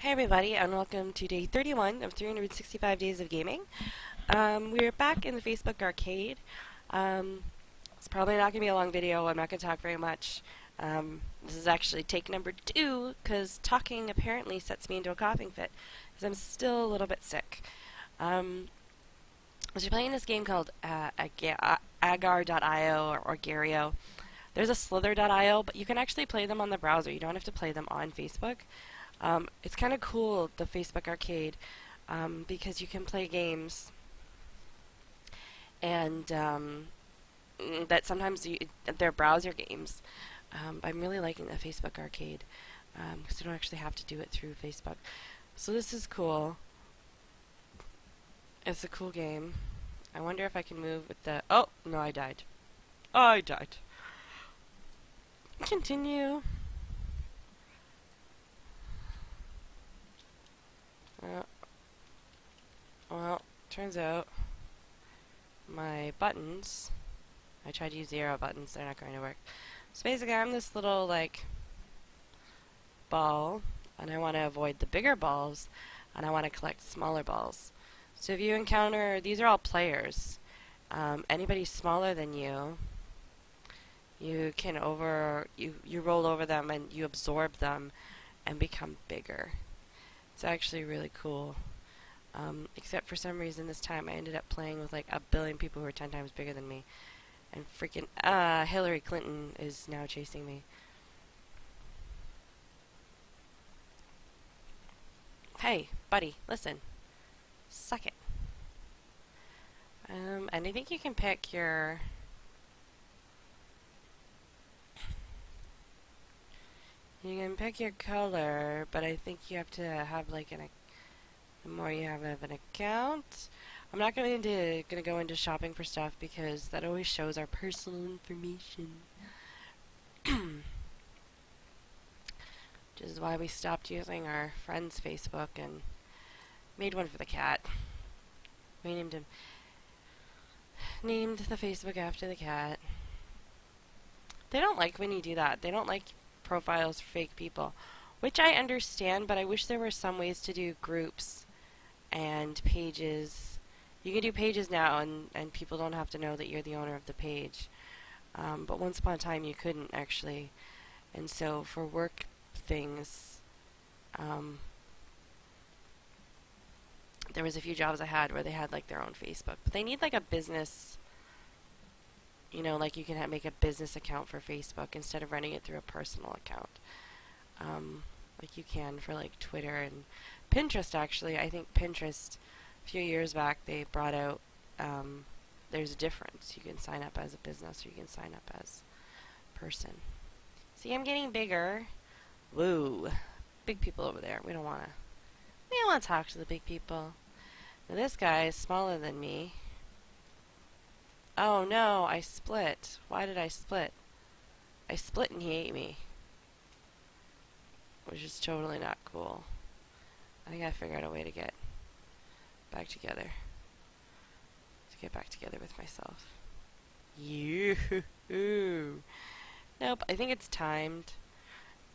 Hey everybody, and welcome to day 31 of 365 Days of Gaming. We're back in the Facebook arcade. It's probably not going to be a long video. I'm not going to talk very much. This is actually take number 2, because talking apparently sets me into a coughing fit, because I'm still a little bit sick. So you're playing this game called Agar.io or Gario. There's a Slither.io, but you can actually play them on the browser. You don't have to play them on Facebook. It's kind of cool, the Facebook arcade, because you can play games and that sometimes they're browser games. I'm really liking the Facebook arcade because you don't actually have to do it through Facebook. So this is cool. It's a cool game. I wonder if I can move with the... Oh, no, I died. I died. Continue. Well, turns out my buttons, I tried to use the arrow buttons, they're not going to work. So basically I'm this little, like, ball, and I want to avoid the bigger balls, and I want to collect smaller balls. So if you encounter, these are all players, anybody smaller than you, you can you roll over them and you absorb them and become bigger. It's actually really cool. Except for some reason this time I ended up playing with like a billion people who are 10 times bigger than me. And freaking Hillary Clinton is now chasing me. Hey, buddy, listen. Suck it. And I think you can pick your... You can pick your color, but I think you have to have like the more you have of an account. I'm not going to go into shopping for stuff because that always shows our personal information. Which is why we stopped using our friend's Facebook and made one for the cat. We named the Facebook after the cat. They don't like when you do that. They don't like profiles for fake people, which I understand, but I wish there were some ways to do groups and pages. You can do pages now, and people don't have to know that you're the owner of the page. But once upon a time, you couldn't actually. And so for work things, there was a few jobs I had where they had like their own Facebook. But they need like a business, like you can make a business account for Facebook instead of running it through a personal account. Like you can for like Twitter and Pinterest actually. I think Pinterest, a few years back, they brought out, there's a difference. You can sign up as a business or you can sign up as a person. See, I'm getting bigger. Woo. Big people over there. We don't want to talk to the big people. Now this guy is smaller than me. Oh no, I split. Why did I split? I split and he ate me. Which is totally not cool. I think I figured out a way to get back together. To get back together with myself. Yoo-hoo-hoo. Nope, I think it's timed.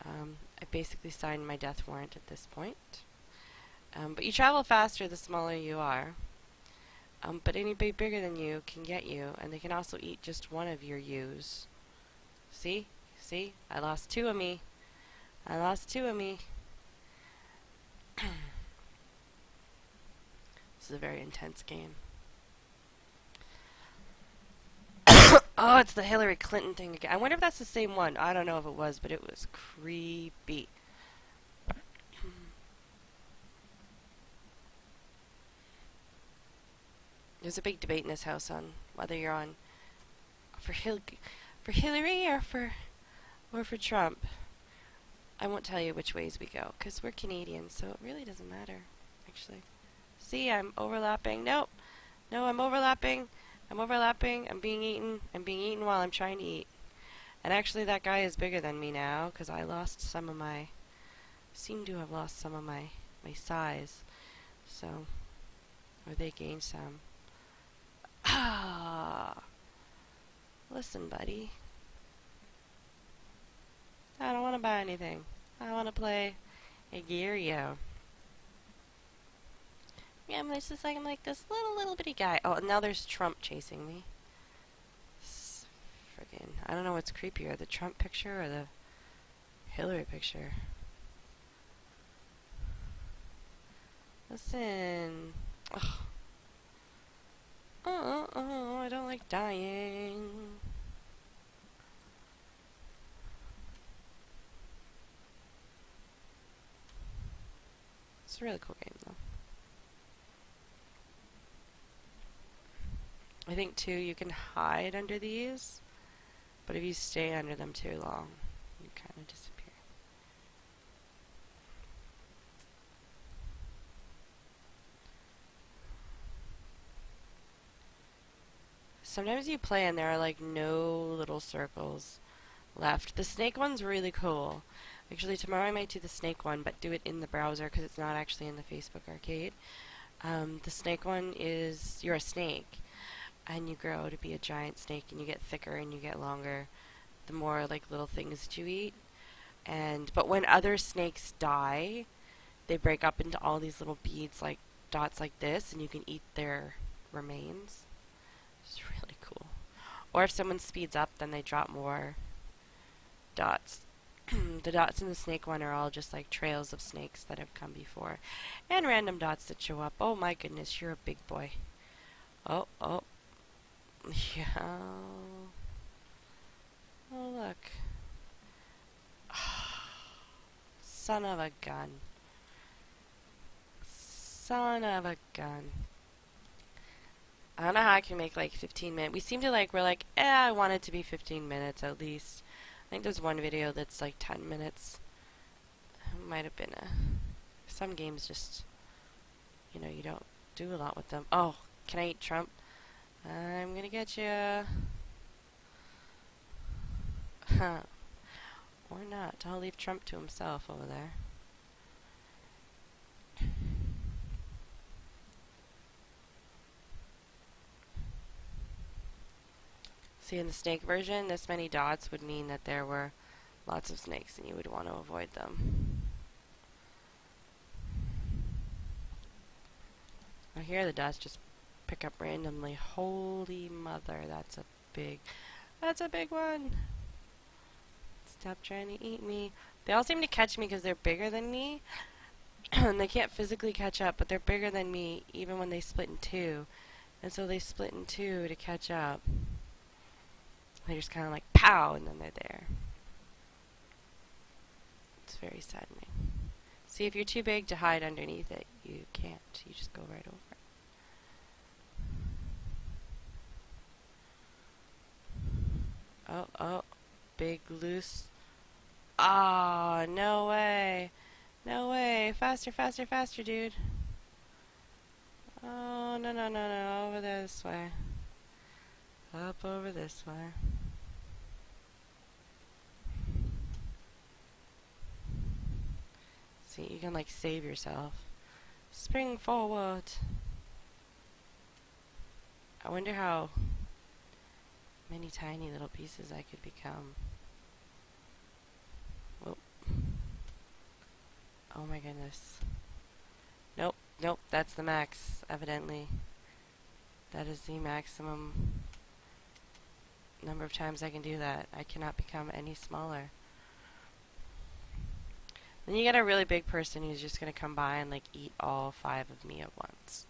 I basically signed my death warrant at this point. But you travel faster the smaller you are. But anybody bigger than you can get you, and they can also eat just one of your yous. See? See? I lost 2 of me. I lost 2 of me. This is a very intense game. Oh, it's the Hillary Clinton thing again. I wonder if that's the same one. I don't know if it was, but it was creepy. There's a big debate in this house on whether you're on for Hillary or for Trump. I won't tell you which ways we go because we're Canadians, so it really doesn't matter. Actually, see, I'm overlapping. Nope, no, I'm overlapping. I'm overlapping. I'm being eaten. I'm being eaten while I'm trying to eat. And actually, that guy is bigger than me now because I lost some of my. Seem to have lost some of my size. So, or they gained some. Ah, listen, buddy. I don't want to buy anything. I want to play Agar.io. Yeah, I'm like this little bitty guy. Oh, and now there's Trump chasing me. Friggin', I don't know what's creepier, the Trump picture or the Hillary picture. Listen. Ugh. I don't like dying. It's a really cool game, though. I think, too, you can hide under these, but if you stay under them too long, you kind of disappear. Sometimes you play and there are, like, no little circles left. The snake one's really cool. Actually, tomorrow I might do the snake one, but do it in the browser because it's not actually in the Facebook arcade. The snake one is you're a snake, and you grow to be a giant snake, and you get thicker and you get longer the more like little things that you eat. And but when other snakes die, they break up into all these little beads like dots like this, and you can eat their remains. It's really cool. Or if someone speeds up, then they drop more dots. The dots in the snake one are all just like trails of snakes that have come before. And random dots that show up. Oh my goodness, you're a big boy. Oh, oh. Yeah. Oh, look. Son of a gun. Son of a gun. I don't know how I can make like 15 minutes. We seem to like, we're like, I want it to be 15 minutes at least. I think there's one video that's like 10 minutes. Might have been some games just, you don't do a lot with them. Oh, can I eat Trump? I'm gonna get you. Huh. Or not. I'll leave Trump to himself over there. See, in the snake version, this many dots would mean that there were lots of snakes and you would want to avoid them. Now here the dots just pick up randomly. Holy mother, that's a big one. Stop trying to eat me. They all seem to catch me because they're bigger than me. And they can't physically catch up, but they're bigger than me even when they split in two. And so they split in two to catch up. They just kind of like pow, and then they're there. It's very saddening. See, if you're too big to hide underneath it, you can't. You just go right over it. Oh, oh, big loose. Ah, oh, no way. No way. Faster, faster, faster, dude. Oh, no, no, no, no. Over there this way. Up over this way. See, you can like save yourself. Spring forward. I wonder how many tiny little pieces I could become. Whoop. Oh my goodness. Nope, nope, that's the max, evidently. That is the maximum number of times I can do that. I cannot become any smaller. Then you get a really big person who's just going to come by and like eat all 5 of me at once.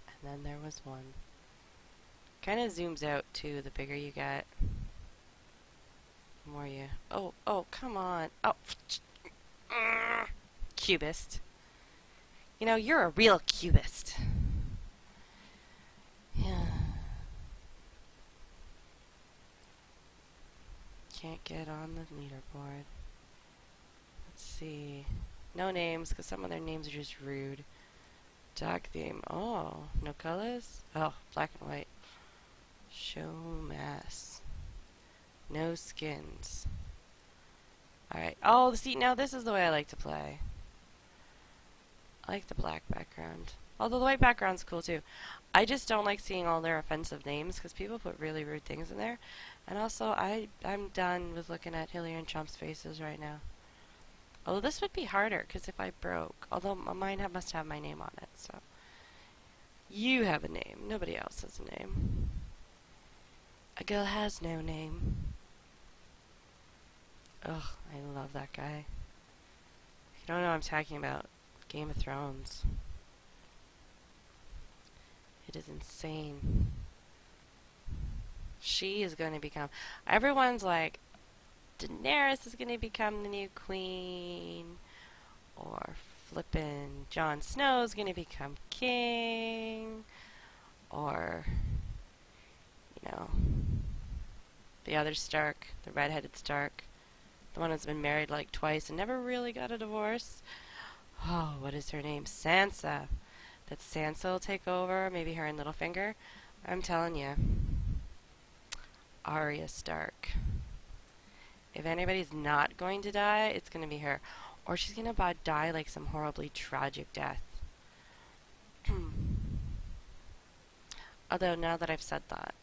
And then there was one. Kind of zooms out too, the bigger you get. The more you... Oh, oh, come on. Oh. Cubist. You're a real cubist. Yeah. Can't get on the leaderboard. Let's see. No names, because some of their names are just rude. Dog theme. Oh, no colors? Oh, black and white. Show mass. No skins. Alright. Oh, see, now this is the way I like to play. I like the black background. Although the white background's cool too. I just don't like seeing all their offensive names because people put really rude things in there. And also, I'm done with looking at Hillary and Trump's faces right now. Although this would be harder because if I broke, although mine must have my name on it, so. You have a name. Nobody else has a name. A girl has no name. Ugh, I love that guy. If you don't know what I'm talking about, Game of Thrones. It is insane. She is going to become. Everyone's like, Daenerys is going to become the new queen. Or flippin' Jon Snow's going to become king. Or, you know, the other Stark, the redheaded Stark. The one that's been married like twice and never really got a divorce. Oh, what is her name? Sansa. That Sansa will take over, maybe her and Littlefinger. I'm telling you. Arya Stark. If anybody's not going to die, it's going to be her. Or she's going to die like some horribly tragic death. Although, now that I've said that,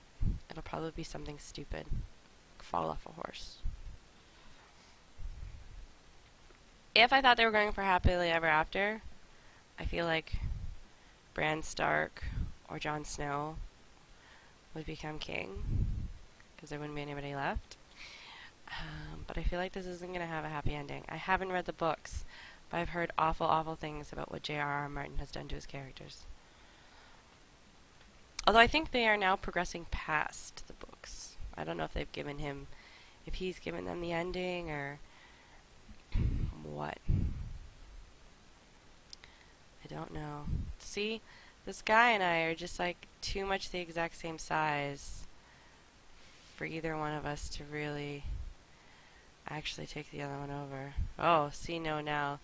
it'll probably be something stupid. Fall off a horse. If I thought they were going for happily ever after, I feel like Bran Stark or Jon Snow would become king, because there wouldn't be anybody left. But I feel like this isn't going to have a happy ending. I haven't read the books, but I've heard awful, awful things about what J.R.R. Martin has done to his characters. Although I think they are now progressing past the books. I don't know if if he's given them the ending or what. I don't know. See, this guy and I are just like too much the exact same size for either one of us to really actually take the other one over. Oh, see, no, now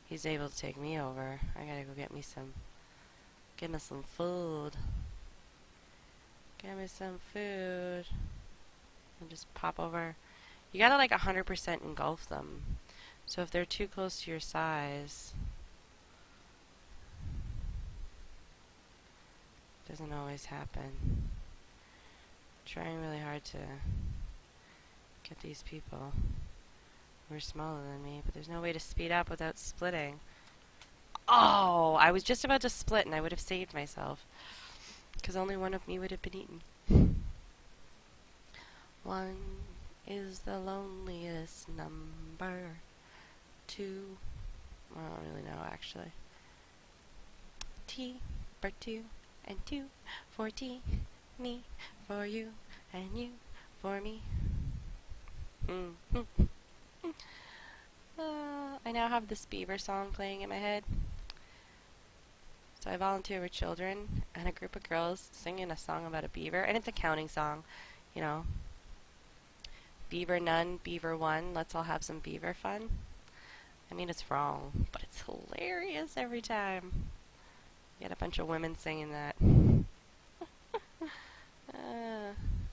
he's able to take me over. I gotta go get me some food. Get me some food. And just pop over. You gotta like 100% engulf them. So if they're too close to your size, it doesn't always happen. I'm trying really hard to get these people who are smaller than me, but there's no way to speed up without splitting. Oh, I was just about to split and I would have saved myself, because only one of me would have been eaten. One is the loneliest number. Two, I don't really know actually. T for two and two for T, me for you and you for me. I now have this Beaver song playing in my head. So I volunteer with children and a group of girls singing a song about a beaver, and it's a counting song, you know. Beaver none, beaver one, let's all have some beaver fun. I mean, it's wrong, but it's hilarious every time. You get a bunch of women singing that.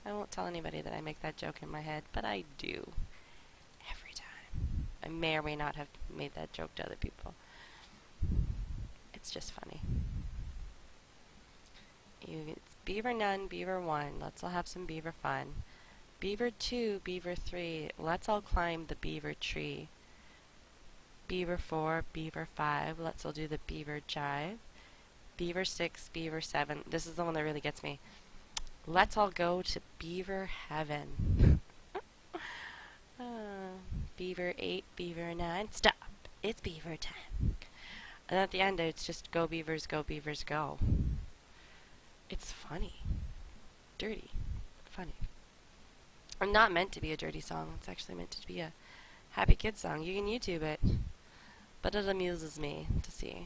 I won't tell anybody that I make that joke in my head, but I do. Every time. I may or may not have made that joke to other people. It's just funny. It's beaver none, beaver one, let's all have some beaver fun. Beaver two, beaver three, let's all climb the beaver tree. Beaver 4, Beaver 5, let's all do the beaver jive. Beaver 6, Beaver 7, this is the one that really gets me. Let's all go to beaver heaven. Beaver 8, Beaver 9, stop, it's beaver time. And at the end it's just go beavers, go beavers, go. It's funny. Dirty. Funny. And not meant to be a dirty song, it's actually meant to be a happy kid song. You can YouTube it. But it amuses me to see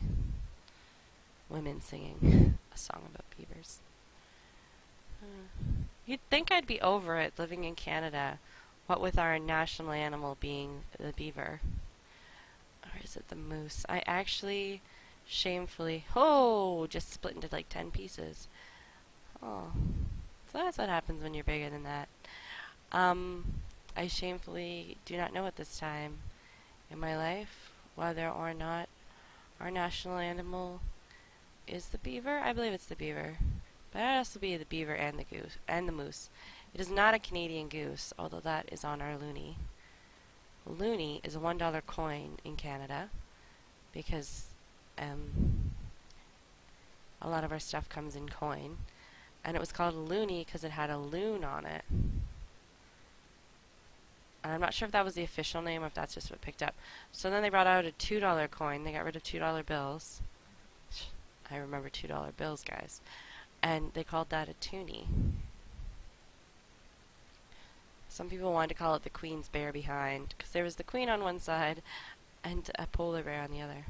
women singing a song about beavers. You'd think I'd be over it living in Canada, what with our national animal being the beaver. Or is it the moose? I actually shamefully, just split into like 10 pieces. Oh, so that's what happens when you're bigger than that. I shamefully do not know at this time in my life whether or not our national animal is the beaver? I believe it's the beaver. But it has to be the beaver and the goose and the moose. It is not a Canadian goose, although that is on our loonie. A loonie is a $1 coin in Canada because a lot of our stuff comes in coin. And it was called a loonie because it had a loon on it. And I'm not sure if that was the official name or if that's just what picked up. So then they brought out a $2 coin. They got rid of $2 bills. I remember $2 bills, guys. And they called that a toonie. Some people wanted to call it the Queen's Bear behind because there was the Queen on one side and a polar bear on the other.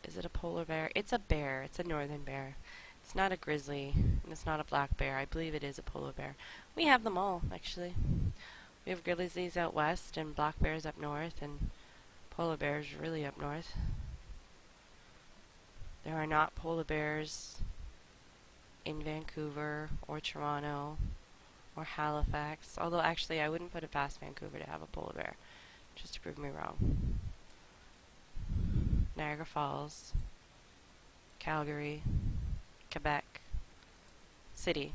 Is it a polar bear? It's a bear. It's a northern bear. It's not a grizzly, and it's not a black bear. I believe it is a polar bear. We have them all, actually. We have grizzlies out west, and black bears up north, and polar bears really up north. There are not polar bears in Vancouver, or Toronto, or Halifax. Although, actually, I wouldn't put it past Vancouver to have a polar bear, just to prove me wrong. Niagara Falls, Calgary, Quebec City,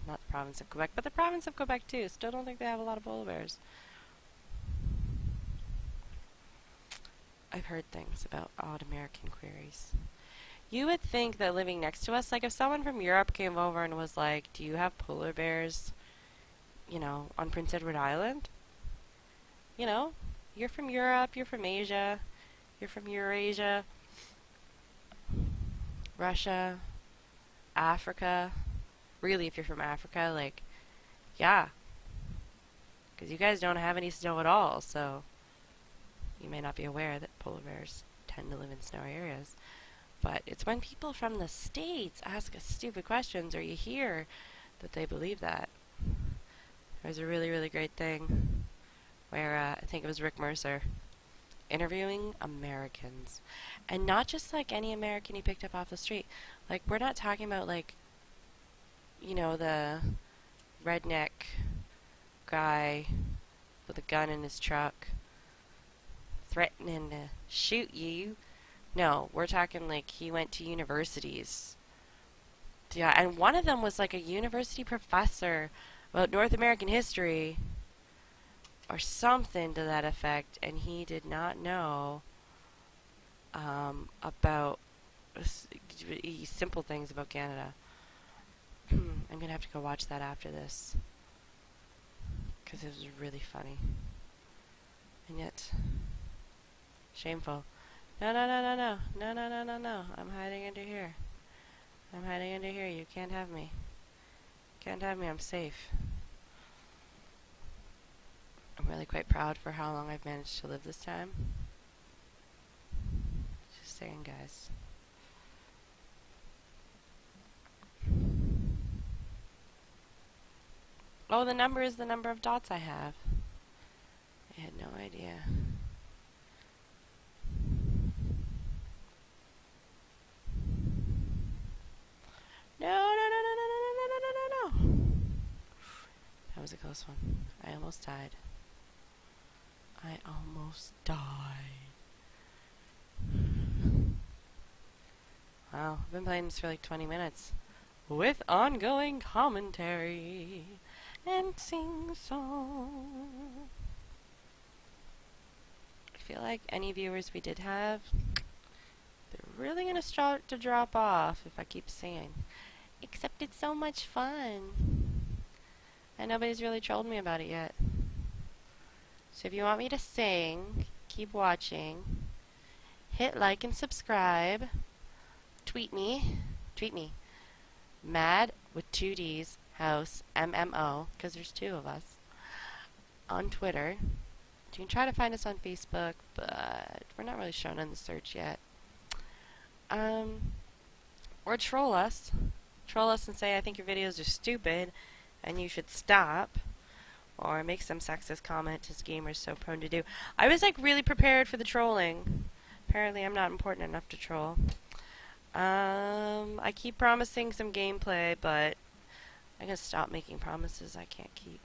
not the province of Quebec, but the province of Quebec too. Still don't think they have a lot of polar bears. I've heard things about odd American queries. You would think that living next to us, like if someone from Europe came over and was like, do you have polar bears, on Prince Edward Island? You're from Europe, you're from Asia, you're from Eurasia, Russia, Africa. Really, if you're from Africa, yeah. Because you guys don't have any snow at all, so you may not be aware that polar bears tend to live in snowy areas. But it's when people from the States ask us stupid questions or you hear that they believe that. There's a really, really great thing where I think it was Rick Mercer interviewing Americans. And not just any American he picked up off the street. We're not talking about the redneck guy with a gun in his truck threatening to shoot you. No, we're talking he went to universities. Yeah, and one of them was a university professor about North American history or something to that effect, and he did not know about simple things about Canada. I'm going to have to go watch that after this because it was really funny. And yet, shameful. No. I'm hiding under here. You can't have me. I'm safe. I'm really quite proud for how long I've managed to live this time. Just saying, guys. Oh, the number is the number of dots I have. I had no idea. No. That was a close one. I almost died. Wow, I've been playing this for 20 minutes. With ongoing commentary and sing-song. I feel like any viewers we did have, they're really going to start to drop off if I keep singing. Except it's so much fun. And nobody's really trolled me about it yet. So if you want me to sing, keep watching. Hit like and subscribe. Tweet me. Mad with 2 D's House MMO, because there's 2 of us, on Twitter. You can try to find us on Facebook, but we're not really shown in the search yet. Or troll us. Troll us and say, I think your videos are stupid and you should stop. Or make some sexist comment as gamers so prone to do. I was really prepared for the trolling. Apparently I'm not important enough to troll. I keep promising some gameplay, but I'm going to stop making promises I can't keep.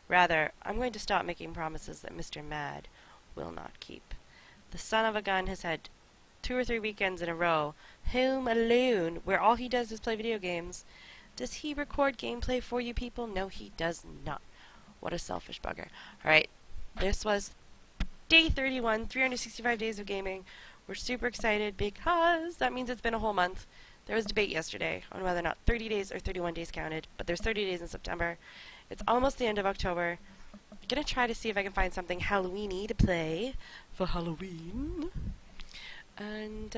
Rather, I'm going to stop making promises that Mr. Mad will not keep. The son of a gun has had 2 or 3 weekends in a row home alone where all he does is play video games. Does he record gameplay for you people? No, he does not. What a selfish bugger. Alright, this was day 31, 365 days of gaming. We're super excited because that means it's been a whole month. There was debate yesterday on whether or not 30 days or 31 days counted, but there's 30 days in September. It's almost the end of October. I'm going to try to see if I can find something Halloween-y to play for Halloween. And,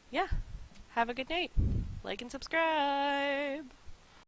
yeah, have a good night. Like and subscribe.